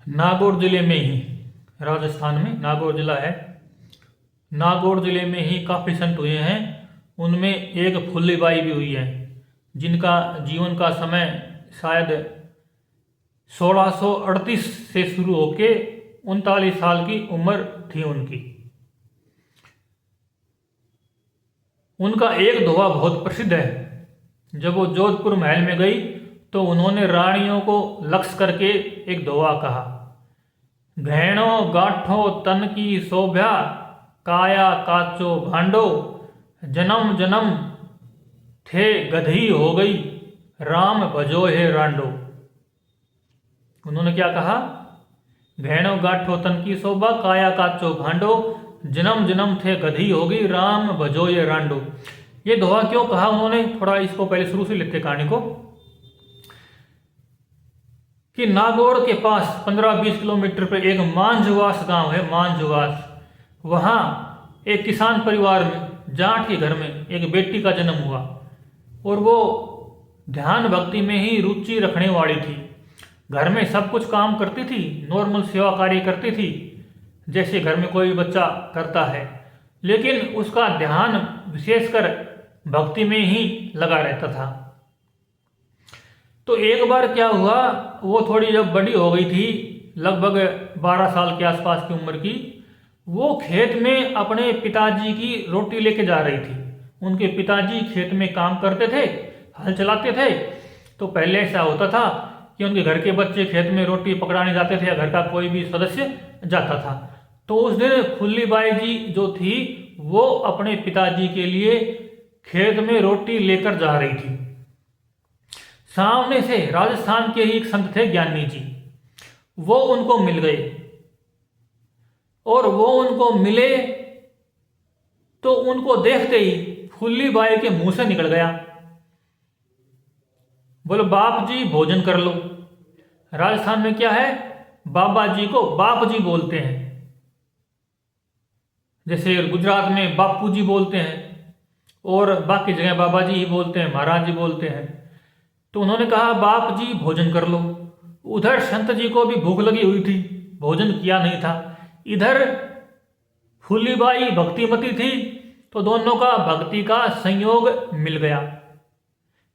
नागौर जिले में ही, राजस्थान में नागौर जिला है, नागौर जिले में ही काफ़ी संत हुए हैं। उनमें एक फुल्लीबाई भी हुई है, जिनका जीवन का समय शायद 1638 से शुरू होके 39 साल की उम्र थी उनकी। उनका एक दोहा बहुत प्रसिद्ध है। जब वो जोधपुर महल में गई तो उन्होंने रानियों को लक्ष्य करके एक दोहा कहा, घैणो गांठो तन की शोभा, काया काचो भांडो, जन्म जन्म थे गधी हो गई, राम भजो है रांडो। उन्होंने क्या कहा? घैणो गांठो तन की शोभा, काया काचो भांडो, जन्म जन्म थे गधी हो गई, राम भजो ये रांडो। ये दोहा क्यों कहा उन्होंने? थोड़ा इसको पहले शुरू से लेते कहानी को, कि नागौर के पास 15-20 किलोमीटर पर एक मांझवास गांव है, मांझवास। वहाँ एक किसान परिवार में, जाट के घर में एक बेटी का जन्म हुआ और वो ध्यान भक्ति में ही रुचि रखने वाली थी। घर में सब कुछ काम करती थी, नॉर्मल सेवा कार्य करती थी जैसे घर में कोई बच्चा करता है, लेकिन उसका ध्यान विशेषकर भक्ति में ही लगा रहता था। तो एक बार क्या हुआ, वो थोड़ी जब बड़ी हो गई थी, लगभग 12 साल के आसपास की उम्र की, वो खेत में अपने पिताजी की रोटी लेके जा रही थी। उनके पिताजी खेत में काम करते थे, हल चलाते थे। तो पहले ऐसा होता था कि उनके घर के बच्चे खेत में रोटी पकड़ाने जाते थे या घर का कोई भी सदस्य जाता था। तो उस दिन फुल्लीबाई जी जो थी वो अपने पिताजी के लिए खेत में रोटी लेकर जा रही थी। सामने से राजस्थान के ही एक संत थे ज्ञानी जी, वो उनको मिल गए और वो उनको मिले तो उनको देखते ही फुल्लीबाई के मुंह से निकल गया, बोलो बाप जी भोजन कर लो। राजस्थान में क्या है, बाबा जी को बाप जी बोलते हैं, जैसे गुजरात में बापू जी बोलते हैं और बाकी जगह बाबा जी ही बोलते हैं, महाराज जी बोलते हैं। तो उन्होंने कहा बाप जी भोजन कर लो। उधर संत जी को भी भूख लगी हुई थी, भोजन किया नहीं था। इधर फुल्लीबाई भक्तिमती थी, तो दोनों का भक्ति का संयोग मिल गया,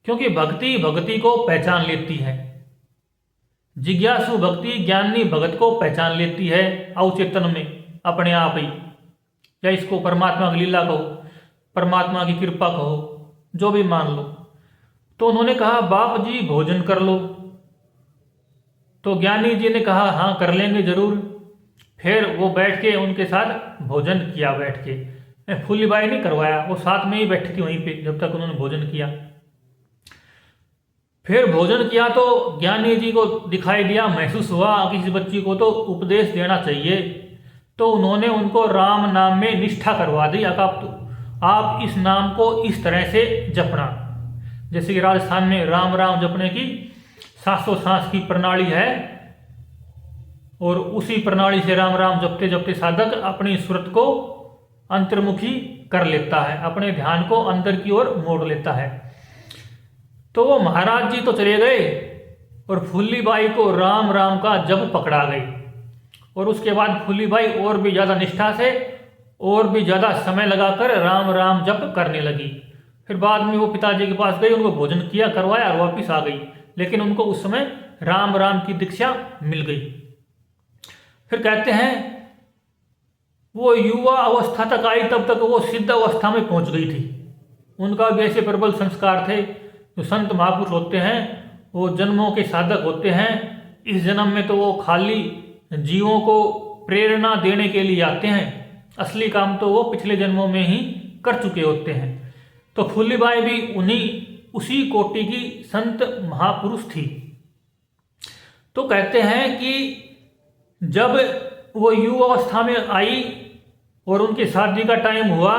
क्योंकि भक्ति भक्ति को पहचान लेती है। जिज्ञासु भक्ति ज्ञानी भगत को पहचान लेती है अवचेतन में अपने आप ही, या इसको परमात्मा की लीला कहो, परमात्मा की कृपा कहो, जो भी मान लो। तो उन्होंने कहा बाप जी भोजन कर लो। तो ज्ञानी जी ने कहा हाँ कर लेंगे जरूर। फिर वो बैठ के उनके साथ भोजन किया बैठ के। फुल्लीबाई ने करवाया, वो साथ में ही बैठी थी वहीं पे जब तक उन्होंने भोजन किया। फिर भोजन किया तो ज्ञानी जी को दिखाई दिया, महसूस हुआ कि इस बच्ची को तो उपदेश देना चाहिए। तो उन्होंने उनको राम नाम में निष्ठा करवा दी। आप इस नाम को इस तरह से जपना, जैसे कि राजस्थान में राम राम जपने की सांसों सांस की प्रणाली है, और उसी प्रणाली से राम राम जपते जपते साधक अपनी सुरत को अंतर्मुखी कर लेता है, अपने ध्यान को अंदर की ओर मोड़ लेता है। तो वो महाराज जी तो चले गए और फुल्लीबाई को राम राम का जप पकड़ा गई। और उसके बाद फुल्लीबाई और भी ज़्यादा निष्ठा से और भी ज़्यादा समय लगाकर राम राम जप करने लगी। फिर बाद में वो पिताजी के पास गई, उनको भोजन किया, करवाया और वापिस आ गई, लेकिन उनको उस समय राम राम की दीक्षा मिल गई। फिर कहते हैं वो युवा अवस्था तक आई, तब तक वो सिद्ध अवस्था में पहुंच गई थी। उनका भी ऐसे प्रबल संस्कार थे। जो संत महापुरुष होते हैं वो जन्मों के साधक होते हैं। इस जन्म में तो वो खाली जीवों को प्रेरणा देने के लिए आते हैं, असली काम तो वो पिछले जन्मों में ही कर चुके होते हैं। तो फुल्लीबाई भी उसी कोटि की संत महापुरुष थी। तो कहते हैं कि जब वो युवा अवस्था में आई और उनकी शादी का टाइम हुआ,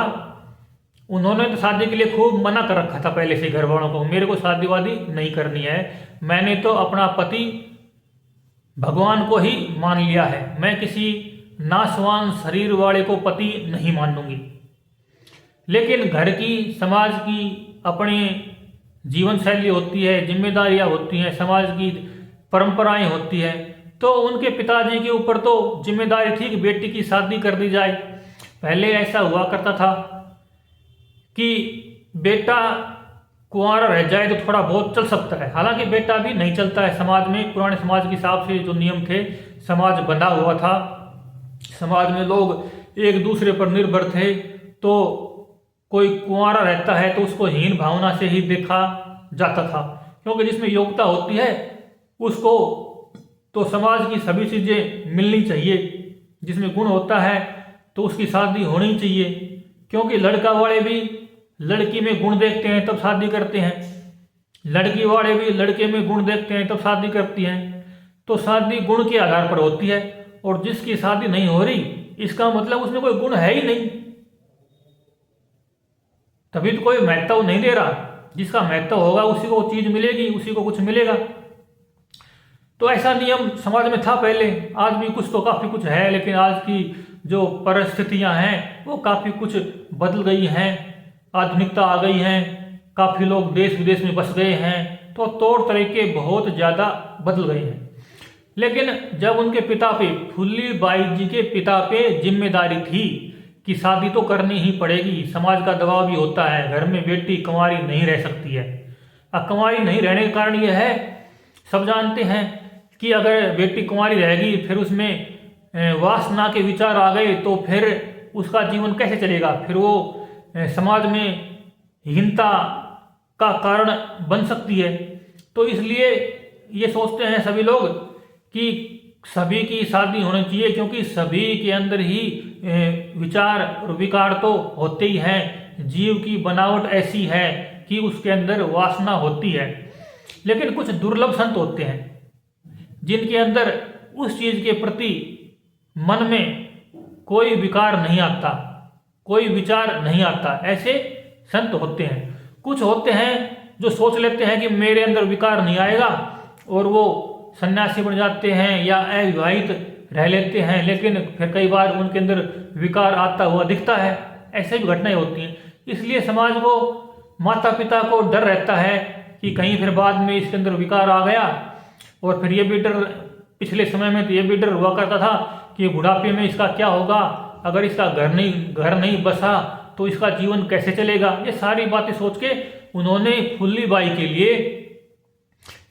उन्होंने तो शादी के लिए खूब मना कर रखा था पहले से घर वालों को, मेरे को शादी वादी नहीं करनी है, मैंने तो अपना पति भगवान को ही मान लिया है, मैं किसी नासवान शरीर वाले को पति नहीं मानूंगी। लेकिन घर की, समाज की अपनी जीवन शैली होती है, जिम्मेदारियां होती हैं, समाज की परंपराएं होती हैं, तो उनके पिताजी के ऊपर तो जिम्मेदारी थी कि बेटी की शादी कर दी जाए। पहले ऐसा हुआ करता था कि बेटा कुंवारा रह जाए तो थोड़ा बहुत चल सकता है, हालांकि बेटा भी नहीं चलता है समाज में। पुराने समाज के हिसाब से जो नियम थे, समाज बंधा हुआ था, समाज में लोग एक दूसरे पर निर्भर थे। तो कोई कुंवारा रहता है तो उसको हीन भावना से ही देखा जाता था, क्योंकि जिसमें योग्यता होती है उसको तो समाज की सभी चीज़ें मिलनी चाहिए। जिसमें गुण होता है तो उसकी शादी होनी चाहिए, क्योंकि लड़का वाले भी लड़की में गुण देखते हैं तब शादी करते हैं, लड़की वाले भी लड़के में गुण देखते हैं तब शादी करती हैं। तो शादी गुण के आधार पर होती है, और जिसकी शादी नहीं हो रही इसका मतलब उसमें कोई गुण है ही नहीं, तभी तो कोई महत्व नहीं दे रहा। जिसका महत्व होगा उसी को चीज मिलेगी, उसी को कुछ मिलेगा। तो ऐसा नियम समाज में था पहले, आज भी कुछ तो काफ़ी कुछ है, लेकिन आज की जो परिस्थितियां हैं वो काफ़ी कुछ बदल गई हैं, आधुनिकता आ गई है, काफ़ी लोग देश विदेश में बस गए हैं, तो तौर तरीके बहुत ज़्यादा बदल गए हैं। लेकिन जब उनके पिता पे, फुल्ली बाई जी के पिता पे जिम्मेदारी थी कि शादी तो करनी ही पड़ेगी, समाज का दबाव भी होता है, घर में बेटी कुंवारी नहीं रह सकती है। अब कुंवारी नहीं रहने का कारण यह है, सब जानते हैं कि अगर बेटी कुंवारी रहेगी फिर उसमें वासना के विचार आ गए तो फिर उसका जीवन कैसे चलेगा, फिर वो समाज में हीनता का कारण बन सकती है। तो इसलिए ये सोचते हैं सभी लोग कि सभी की शादी होनी चाहिए, क्योंकि सभी के अंदर ही विचार और विकार तो होते ही हैं। जीव की बनावट ऐसी है कि उसके अंदर वासना होती है। लेकिन कुछ दुर्लभ संत होते हैं जिनके अंदर उस चीज के प्रति मन में कोई विकार नहीं आता, कोई विचार नहीं आता। ऐसे संत होते हैं। कुछ होते हैं जो सोच लेते हैं कि मेरे अंदर विकार नहीं आएगा और वो सन्यासी बन जाते हैं या अविवाहित रह लेते हैं, लेकिन फिर कई बार उनके अंदर विकार आता हुआ दिखता है। ऐसे भी घटनाएं होती हैं। इसलिए समाज को, माता पिता को डर रहता है कि कहीं फिर बाद में इसके अंदर विकार आ गया। और फिर ये भी डर, पिछले समय में तो ये भी डर हुआ करता था कि बुढ़ापे में इसका क्या होगा, अगर इसका घर नहीं बसा तो इसका जीवन कैसे चलेगा। ये सारी बातें सोच के उन्होंने फुल्ली बाई के लिए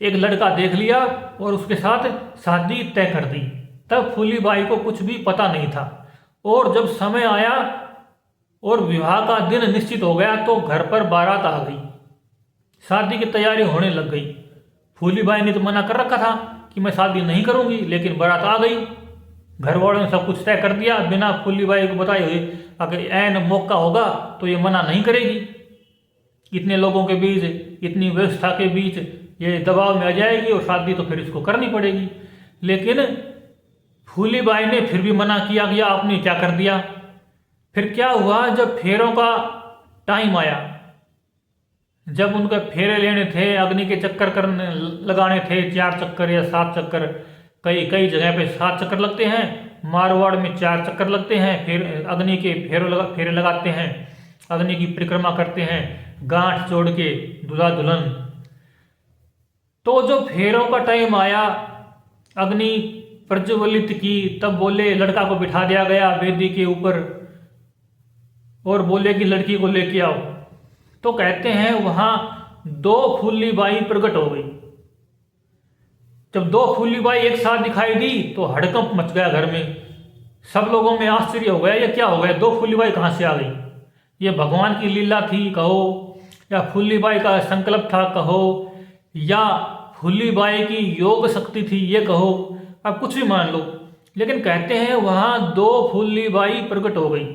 एक लड़का देख लिया और उसके साथ शादी तय कर दी। तब फुल्ली बाई को कुछ भी पता नहीं था, और जब समय आया और विवाह का दिन निश्चित हो गया तो घर पर बारात आ गई, शादी की तैयारी होने लग गई। फुल्ली बाई ने तो मना कर रखा था कि मैं शादी नहीं करूंगी, लेकिन बारात आ गई। घर वालों ने सब कुछ तय कर दिया बिना फुल्ली बाई को बताए हुए। अगर ऐन मौका होगा तो ये मना नहीं करेगी। इतने लोगों के बीच, इतनी व्यवस्था के बीच ये दबाव में आ जाएगी और शादी तो फिर इसको करनी पड़ेगी। लेकिन फुल्ली बाई ने फिर भी मना किया कि आपने क्या कर दिया। फिर क्या हुआ, जब फेरों का टाइम आया, जब उनके फेरे लेने थे, अग्नि के चक्कर करने लगाने थे, 4 चक्कर या 7 चक्कर, कई जगह पे 7 चक्कर लगते हैं, मारवाड़ में 4 चक्कर लगते हैं। फिर अग्नि के फेरे लगाते हैं, अग्नि की परिक्रमा करते हैं, गांठ जोड़ के दूल्हा दुल्हन। तो जब फेरों का टाइम आया, अग्नि प्रज्वलित की, तब बोले लड़का को बिठा दिया गया वेदी के ऊपर और बोले कि लड़की को लेके आओ। तो कहते हैं वहां 2 फुल्ली बाई प्रकट हो गई। जब 2 फुल्ली बाई एक साथ दिखाई दी तो हड़कंप मच गया घर में। सब लोगों में आश्चर्य हो गया, ये क्या हो गया, 2 फुल्ली बाई कहाँ से आ गई। ये भगवान की लीला थी कहो, या फुल्ली बाई का संकल्प था कहो, या फुल्ली बाई की योग शक्ति थी ये कहो, अब कुछ भी मान लो। लेकिन कहते हैं वहां 2 फुल्ली बाई प्रकट हो गई।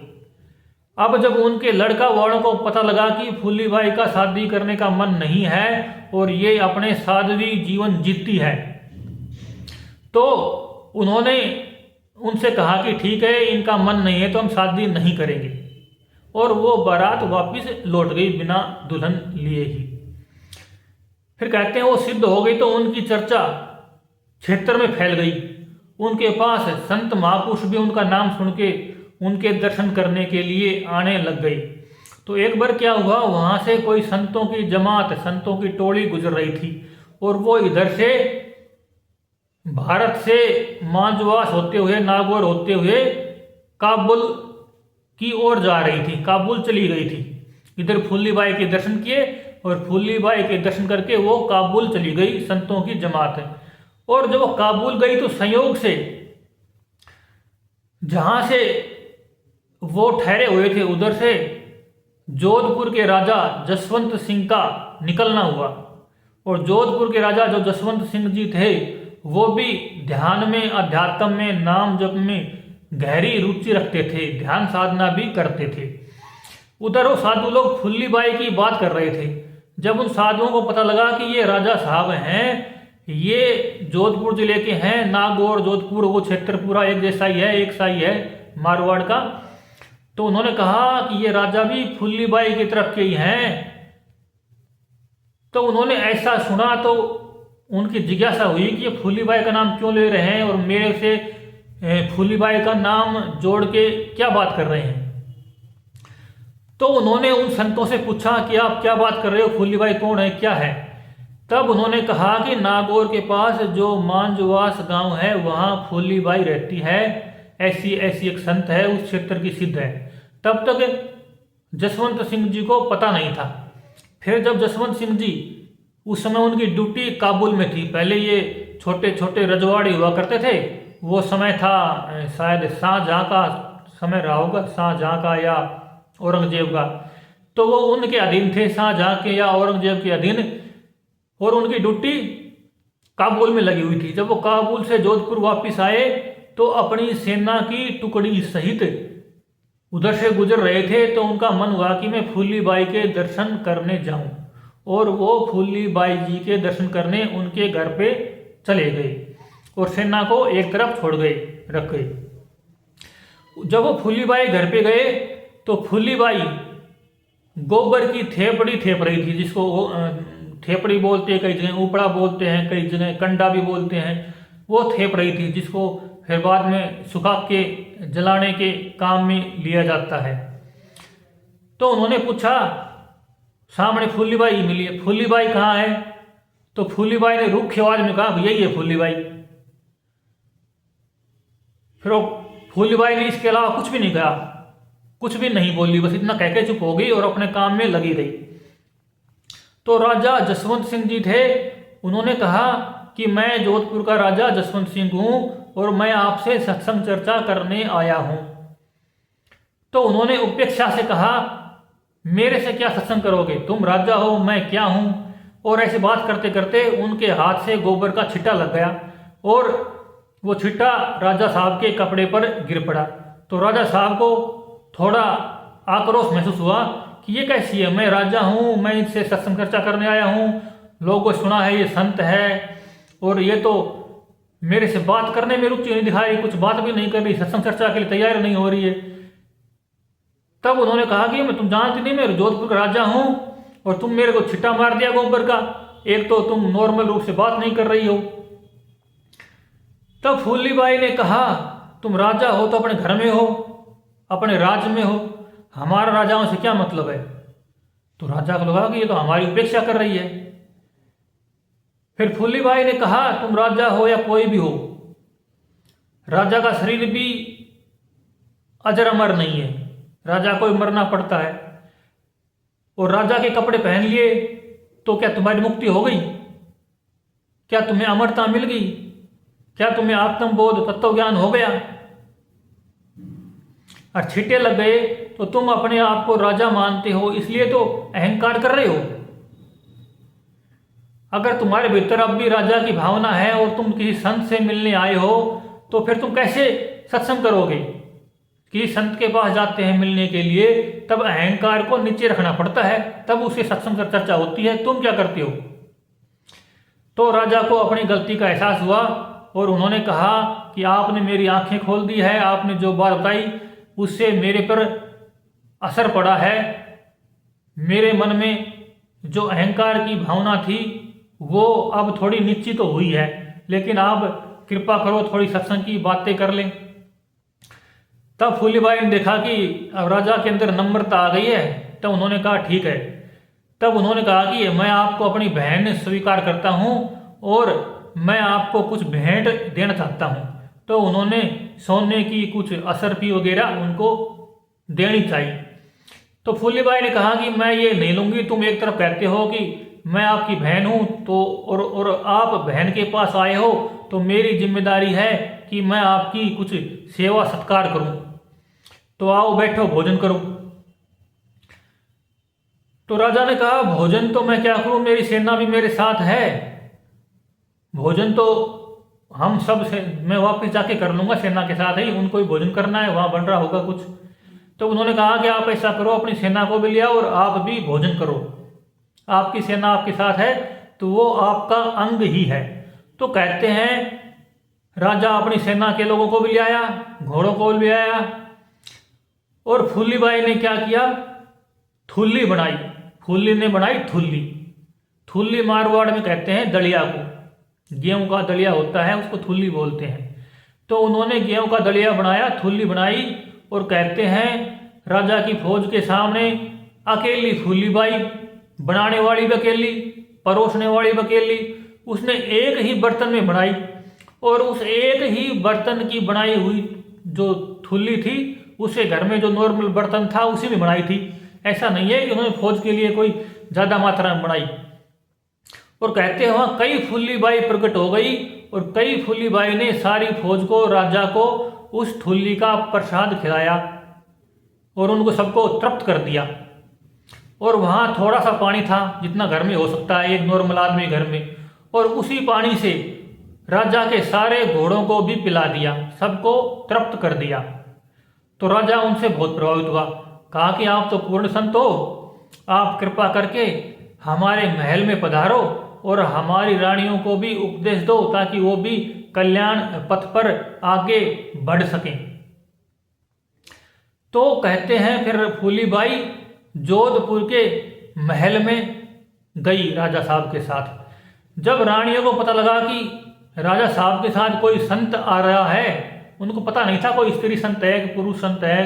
अब जब उनके लड़का वालों को पता लगा कि फुल्ली बाई का शादी करने का मन नहीं है और ये अपने साध्वी जीवन जीती है, तो उन्होंने उनसे कहा कि ठीक है, इनका मन नहीं है तो हम शादी नहीं करेंगे। और वो बारात वापस लौट गई बिना दुल्हन लिए ही। फिर कहते हैं वो सिद्ध हो गई तो उनकी चर्चा क्षेत्र में फैल गई। उनके पास संत महापुरुष भी उनका नाम सुन के उनके दर्शन करने के लिए आने लग गई। तो एक बार क्या हुआ, वहां से कोई संतों की जमात, संतों की टोली गुजर रही थी और वो इधर से भारत से मांजवास होते हुए, नागौर होते हुए काबुल की ओर जा रही थी, काबुल चली गई थी। इधर फूलीबाई के दर्शन किए और फूलीबाई के दर्शन करके वो काबुल चली गई, संतों की जमात है। और जब वो काबुल गई तो संयोग से जहां से वो ठहरे हुए थे उधर से जोधपुर के राजा जसवंत सिंह का निकलना हुआ। और जोधपुर के राजा जो जसवंत सिंह जी थे वो भी ध्यान में, अध्यात्म में, नाम जप में गहरी रुचि रखते थे, ध्यान साधना भी करते थे। उधर वो साधु लोग फुल्लीबाई की बात कर रहे थे। जब उन साधुओं को पता लगा कि ये राजा साहब हैं, ये जोधपुर जिले के हैं, नागौर जोधपुर वो क्षेत्र पूरा एक जैसा ही है, एक सा ही है मारवाड़ का, तो उन्होंने कहा कि ये राजा भी फुल्लीबाई की तरफ के ही हैं। तो उन्होंने ऐसा सुना तो उनकी जिज्ञासा हुई कि ये फुल्लीबाई का नाम क्यों ले रहे हैं और मेरे से फुल्लीबाई का नाम जोड़ के क्या बात कर रहे हैं। तो उन्होंने उन संतों से पूछा कि आप क्या बात कर रहे हो, फुल्लीबाई कौन है, क्या है। तब उन्होंने कहा कि नागौर के पास जो मांजवास गांव है वहां फुल्लीबाई रहती है, ऐसी ऐसी एक संत है, उस क्षेत्र की सिद्ध है। तब तक जसवंत सिंह जी को पता नहीं था। फिर जब जसवंत सिंह जी, उस समय उनकी ड्यूटी काबुल में थी, पहले ये छोटे छोटे रजवाड़े हुआ करते थे, वो समय था शायद शाहजहाँ का समय रहा होगा, शाहजहाँ का या औरंगजेब का, तो वो उनके अधीन थे, शाहजहाँ के या औरंगजेब के अधीन। और उनकी ड्यूटी काबुल में लगी हुई थी। जब वो काबुल से जोधपुर वापस आए तो अपनी सेना की टुकड़ी सहित उधर से गुजर रहे थे, तो उनका मन हुआ कि मैं फुल्लीबाई के दर्शन करने जाऊं। और वो फुल्लीबाई जी के दर्शन करने उनके घर पे चले गए और सेना को एक तरफ छोड़ गए, रख गए। जब वो फुल्लीबाई घर पे गए तो फुल्लीबाई गोबर की थेपड़ी थेप रही थी, जिसको थेपड़ी बोलते हैं, कई जगह ऊपड़ा बोलते हैं, कई जगह कंडा भी बोलते हैं। वो थेप रही थी जिसको फिर बाद में सुखा के जलाने के काम में लिया जाता है। तो उन्होंने पूछा, सामने फुल्लीबाई मिली है, फुल्लीबाई कहाँ है। तो फुल्लीबाई ने रूखी आवाज में कहा, यही है फुल्लीबाई। फिर वो फुल्लीबाई ने इसके अलावा कुछ भी नहीं कहा, कुछ भी नहीं बोली, बस इतना कहकर चुप हो गई और अपने काम में लगी रही। तो राजा जसवंत सिंह जी थे, उन्होंने कहा कि मैं जोधपुर का राजा जसवंत सिंह हूं और मैं आपसे सत्संग चर्चा करने आया हूं। तो उन्होंने उपेक्षा से कहा, मेरे से क्या सत्संग करोगे, तुम राजा हो, मैं क्या हूं। और ऐसे बात करते करते उनके हाथ से गोबर का छिट्टा लग गया और वो छिट्टा राजा साहब के कपड़े पर गिर पड़ा। तो राजा साहब को थोड़ा आक्रोश महसूस हुआ कि ये कैसी है, मैं राजा हूँ, मैं इनसे सत्संग चर्चा करने आया हूँ, लोगों को सुना है ये संत है और ये तो मेरे से बात करने में रुचि नहीं दिखा रही, कुछ बात भी नहीं कर रही, सत्संग चर्चा के लिए तैयार नहीं हो रही है। तब उन्होंने कहा कि मैं, तुम जानती नहीं मैं जोधपुर का राजा हूँ और तुम मेरे को छिट्टा मार दिया गोबर का, एक तो तुम नॉर्मल रूप से बात नहीं कर रही हो। तब फुल्लीबाई ने कहा, तुम राजा हो तो अपने घर में हो, अपने राज्य में हो, हमारा राजाओं से क्या मतलब है। तो राजा को लगा कि ये तो हमारी उपेक्षा कर रही है। फिर फुल्लीबाई ने कहा, तुम राजा हो या कोई भी हो, राजा का शरीर भी अजर अमर नहीं है, राजा को मरना पड़ता है। और राजा के कपड़े पहन लिए तो क्या तुम्हारी मुक्ति हो गई, क्या तुम्हें अमरता मिल गई, क्या तुम्हें आत्मबोध तत्व ज्ञान हो गया। और छींटे लग गए तो तुम अपने आप को राजा मानते हो, इसलिए तो अहंकार कर रहे हो। अगर तुम्हारे भीतर अब भी राजा की भावना है और तुम किसी संत से मिलने आए हो तो फिर तुम कैसे सत्संग करोगे। किसी संत के पास जाते हैं मिलने के लिए, तब अहंकार को नीचे रखना पड़ता है, तब उससे सत्संग पर चर्चा होती है, तुम क्या करते हो। तो राजा को अपनी गलती का एहसास हुआ और उन्होंने कहा कि आपने मेरी आंखें खोल दी है, आपने जो बात बताई उससे मेरे पर असर पड़ा है, मेरे मन में जो अहंकार की भावना थी वो अब थोड़ी नीची तो हुई है, लेकिन आप कृपा करो थोड़ी सत्संग की बातें कर लें। तब फुल्लीबाई ने देखा कि अब राजा के अंदर नम्रता आ गई है, तब उन्होंने कहा ठीक है। तब उन्होंने कहा कि मैं आपको अपनी बहन स्वीकार करता हूँ और मैं आपको कुछ भेंट देना चाहता हूँ। तो उन्होंने सोने की कुछ असरफी वगैरह उनको देनी चाहिए। तो फूलीबाई ने कहा कि मैं ये नहीं लूँगी, तुम एक तरफ कहते हो कि मैं आपकी बहन हूँ तो और आप बहन के पास आए हो, तो मेरी जिम्मेदारी है कि मैं आपकी कुछ सेवा सत्कार करूँ। तो आओ बैठो भोजन करो। तो राजा ने कहा भोजन तो मैं क्या करूँ, मेरी सेना भी मेरे साथ है, भोजन तो हम सब से मैं वापस जाके कर लूँगा, सेना के साथ ही उनको भी भोजन करना है, वहाँ बन रहा होगा कुछ। तो उन्होंने कहा कि आप ऐसा करो, अपनी सेना को भी ले आओ और आप भी भोजन करो, आपकी सेना आपके साथ है तो वो आपका अंग ही है। तो कहते हैं राजा अपनी सेना के लोगों को भी ले आया, घोड़ों को भी ले आया, और फूलीबाई ने क्या किया, थुल्ली बनाई। फूली ने बनाई थुल्ली। थुल्ली मारवाड़ में कहते हैं दलिया को, गेहूं का दलिया होता है उसको थुल्ली बोलते हैं। तो उन्होंने गेहूं का दलिया बनाया, थुल्ली बनाई, और कहते हैं राजा की फौज के सामने अकेली फूलीबाई, बनाने वाली भी अकेली, परोसने वाली भी अकेली, उसने एक ही बर्तन में बनाई, और उस एक ही बर्तन की बनाई हुई जो थुल्ली थी उसे घर में जो नॉर्मल बर्तन था उसी में बनाई थी। ऐसा नहीं है कि उन्होंने फौज के लिए कोई ज़्यादा मात्रा में बनाई। और कहते हैं वहाँ कई फूलीबाई प्रकट हो गई, और कई फूलीबाई ने सारी फौज को, राजा को उस थुल्ली का प्रसाद खिलाया और उनको सबको तृप्त कर दिया। और वहाँ थोड़ा सा पानी था जितना घर में हो सकता है एक नॉर्मल आदमी घर में, और उसी पानी से राजा के सारे घोड़ों को भी पिला दिया, सबको तृप्त कर दिया। तो राजा उनसे बहुत प्रभावित हुआ, कहा कि आप तो पूर्ण संत हो, आप कृपा करके हमारे महल में पधारो और हमारी रानियों को भी उपदेश दो ताकि वो भी कल्याण पथ पर आगे बढ़ सकें। तो कहते हैं फिर फूलीबाई जोधपुर के महल में गई राजा साहब के साथ। जब रानियों को पता लगा कि राजा साहब के साथ कोई संत आ रहा है, उनको पता नहीं था कोई स्त्री संत है कि पुरुष संत है,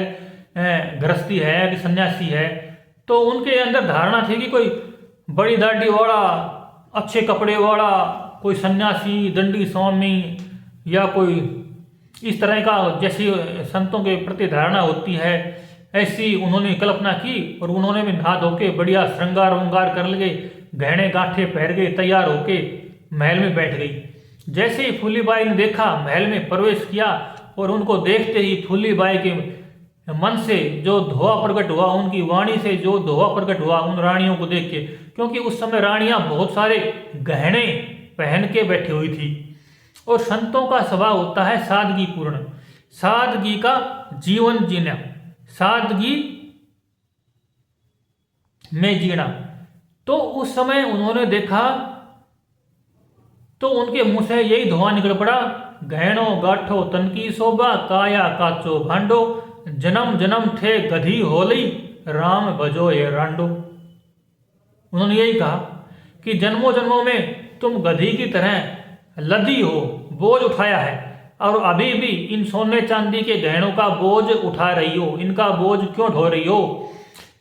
गृहस्थी है कि सन्यासी है, तो उनके अंदर धारणा थी कि कोई बड़ी दाढ़ी वाला, अच्छे कपड़े वाला कोई सन्यासी, दंडी स्वामी या कोई इस तरह का, जैसी संतों के प्रति धारणा होती है ऐसी उन्होंने कल्पना की। और उन्होंने भी नहा धो के बढ़िया श्रृंगार वंगार कर लगे, गहने गांठे पहन गए, तैयार होके महल में बैठ गई। जैसे ही फूलीबाई ने देखा, महल में प्रवेश किया, और उनको देखते ही फूलीबाई के मन से जो धोआ प्रकट हुआ, उनकी वाणी से जो धोआ प्रकट हुआ उन रानियों को देख के, क्योंकि उस समय रानियां बहुत सारे गहने पहन के बैठी हुई थी। और संतों का स्वभाव होता है सादगी पूर्ण, सादगी का जीवन जीना, सादगी में जीना। तो उस समय उन्होंने देखा तो उनके मुंह से यही धुआं निकल पड़ा, गहनो गाठो तन की शोभा, काया काचो भांडो, जन्म जन्म थे गधी होली, राम भजो ये रांडो। उन्होंने यही कहा कि जन्मों जन्मों में तुम गधी की तरह लदी हो, बोझ उठाया है, और अभी भी इन सोने चांदी के गहनों का बोझ उठा रही हो, इनका बोझ क्यों ढो रही हो।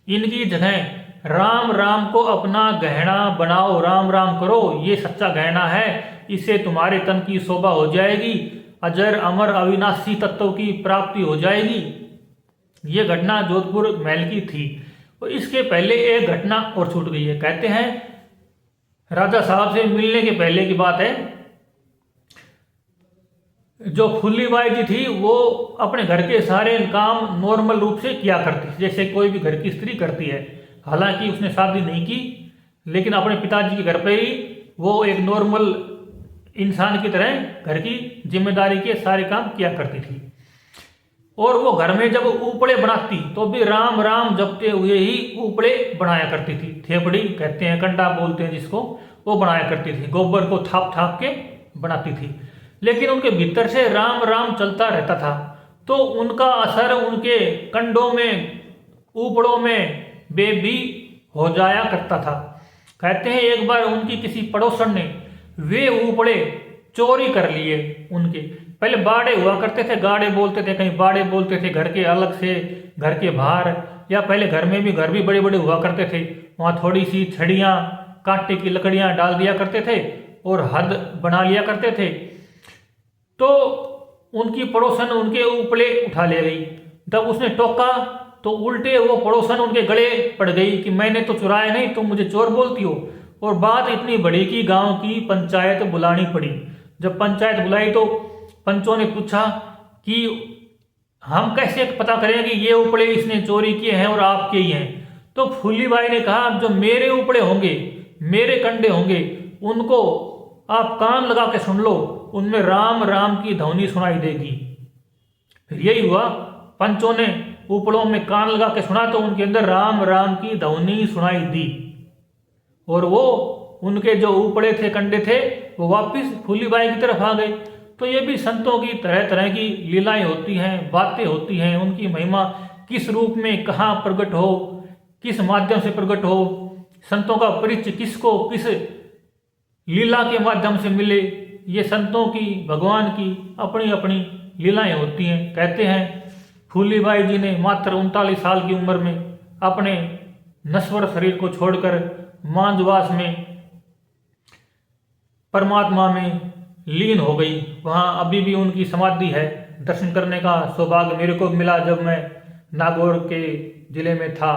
इनकी जगह राम राम को अपना गहना बनाओ, राम राम करो, ये सच्चा गहना है, इससे तुम्हारे तन की शोभा हो जाएगी, अजर अमर अविनाशी तत्व की प्राप्ति हो जाएगी। ये घटना जोधपुर महल की थी। और इसके पहले एक घटना और छूट गई है। कहते हैं राजा साहब से मिलने के पहले की बात है, जो फूलीबाई जी थी वो अपने घर के सारे काम नॉर्मल रूप से किया करती थी, जैसे कोई भी घर की स्त्री करती है। हालांकि उसने शादी नहीं की, लेकिन अपने पिताजी के घर पे ही वो एक नॉर्मल इंसान की तरह घर की जिम्मेदारी के सारे काम किया करती थी। और वो घर में जब ऊपड़े बनाती तो भी राम राम जपते हुए ही ऊपड़े बनाया करती थी। थेपड़ी कहते हैं, कंडा बोलते हैं जिसको, वो बनाया करती थी, गोबर को थाप थाप के बनाती थी। लेकिन उनके भीतर से राम राम चलता रहता था, तो उनका असर उनके कंडों में, ऊपड़ों में बेबी हो जाया करता था। कहते हैं एक बार उनकी किसी पड़ोसन ने वे ऊपड़े चोरी कर लिए उनके। पहले बाड़े हुआ करते थे, गाड़े बोलते थे, कहीं बाड़े बोलते थे, घर के अलग से, घर के बाहर, या पहले घर में भी, घर भी बड़े बड़े हुआ करते थे, वहाँ थोड़ी सी छड़ियाँ, कांटे की लकड़ियाँ डाल दिया करते थे, और हद बना लिया करते थे। तो उनकी पड़ोसन उनके उपले उठा ले गई। जब उसने टोका तो उल्टे वो पड़ोसन उनके गले पड़ गई कि मैंने तो चुराया नहीं, तुम मुझे चोर बोलती हो। और बात इतनी बड़ी कि गांव की पंचायत बुलानी पड़ी। जब पंचायत बुलाई तो पंचों ने पूछा कि हम कैसे पता करें कि ये उपड़े इसने चोरी किए हैं और आपके ही हैं। तो फूली बाई ने कहा, जो मेरे उपड़े होंगे, मेरे कंडे होंगे, उनको आप कान लगा के सुन लो, उनमें राम राम की ध्वनि सुनाई देगी। फिर यही हुआ, पंचों ने उपड़ों में कान लगा के सुना तो उनके अंदर राम राम की ध्वनि सुनाई दी, और वो उनके जो उपड़े थे, कंडे थे, वो वापिस फूली बाई की तरफ आ गए। तो ये भी संतों की तरह तरह की लीलाएं होती हैं, बातें होती हैं। उनकी महिमा किस रूप में कहाँ प्रकट हो, किस माध्यम से प्रकट हो, संतों का परिचय किसको किस लीला के माध्यम से मिले, ये संतों की, भगवान की अपनी अपनी लीलाएं होती हैं। कहते हैं फूली बाई जी ने मात्र 39 साल की उम्र में अपने नश्वर शरीर को छोड़कर मांझवास में परमात्मा में लीन हो गई। वहाँ अभी भी उनकी समाधि है। दर्शन करने का सौभाग्य मेरे को मिला जब मैं नागौर के जिले में था।